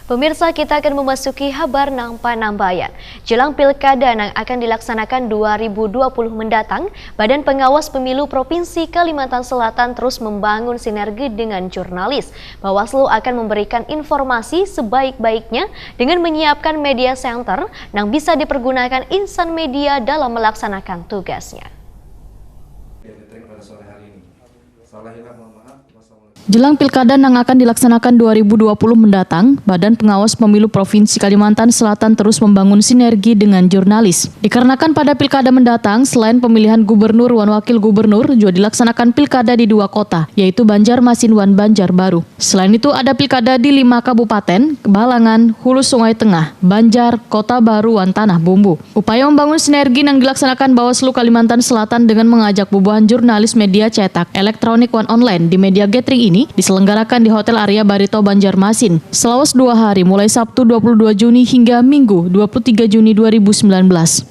Pemirsa, kita akan memasuki kabar nang Panambayan. Jelang Pilkada yang akan dilaksanakan 2020 mendatang, Badan Pengawas Pemilu Provinsi Kalimantan Selatan terus membangun sinergi dengan jurnalis. Bawaslu akan memberikan informasi sebaik-baiknya dengan menyiapkan media center yang bisa dipergunakan insan media dalam melaksanakan tugasnya. Jelang Pilkada yang akan dilaksanakan 2020 mendatang, Badan Pengawas Pemilu Provinsi Kalimantan Selatan terus membangun sinergi dengan jurnalis. Dikarenakan pada Pilkada mendatang, selain pemilihan gubernur dan wakil gubernur, juga dilaksanakan Pilkada di 2 kota, yaitu Banjarmasin dan Banjarbaru. Selain itu, ada Pilkada di 5 kabupaten, Balangan, Hulu Sungai Tengah, Banjar, Kota Baru, dan Tanah Bumbu. Upaya membangun sinergi yang dilaksanakan Bawaslu Kalimantan Selatan dengan mengajak bubuhan jurnalis media cetak, elektronik, dan online di media gathering ini diselenggarakan di Hotel Arya Barito Banjarmasin selama 2 hari mulai Sabtu 22 Juni hingga Minggu 23 Juni 2019.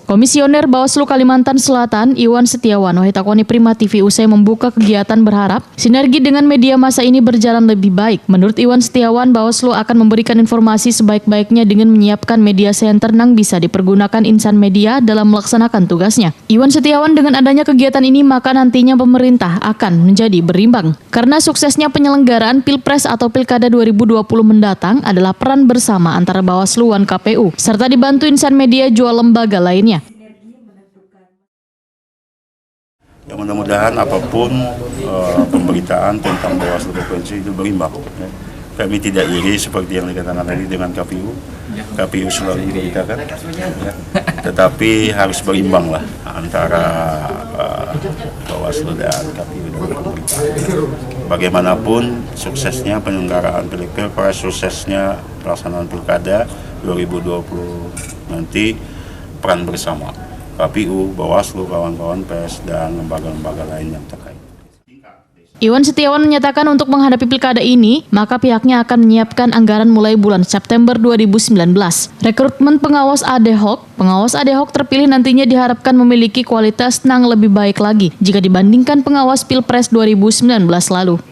Komisioner Bawaslu Kalimantan Selatan Iwan Setiawan Wahitakoni Prima TV usai membuka kegiatan berharap sinergi dengan media massa ini berjalan lebih baik. Menurut Iwan Setiawan, Bawaslu akan memberikan informasi sebaik-baiknya dengan menyiapkan media center yang bisa dipergunakan insan media dalam melaksanakan tugasnya. Iwan Setiawan, dengan adanya kegiatan ini maka nantinya pemerintah akan menjadi berimbang. Karena suksesnya penyelenggaraan Pilpres atau Pilkada 2020 mendatang adalah peran bersama antara Bawaslu dan KPU, serta dibantu insan media juga lembaga lainnya. Ya, mudah-mudahan apapun pemberitaan tentang Bawaslu Provinsi itu berimbang. Ya. Kami tidak iri seperti yang dikatakan tadi dengan KPU. KPU selalu memberitakan, ya. Tetapi harus berimbang lah antara Bawaslu dan KPU dan pemerintahan. Bagaimanapun suksesnya penyelenggaraan Pilpres, suksesnya pelaksanaan Pilkada 2020 nanti peran bersama KPU, Bawaslu, kawan-kawan pers, dan lembaga-lembaga lain yang terkait. Iwan Setiawan menyatakan untuk menghadapi Pilkada ini, maka pihaknya akan menyiapkan anggaran mulai bulan September 2019. Rekrutmen pengawas ad hoc terpilih nantinya diharapkan memiliki kualitas yang lebih baik lagi jika dibandingkan pengawas Pilpres 2019 lalu.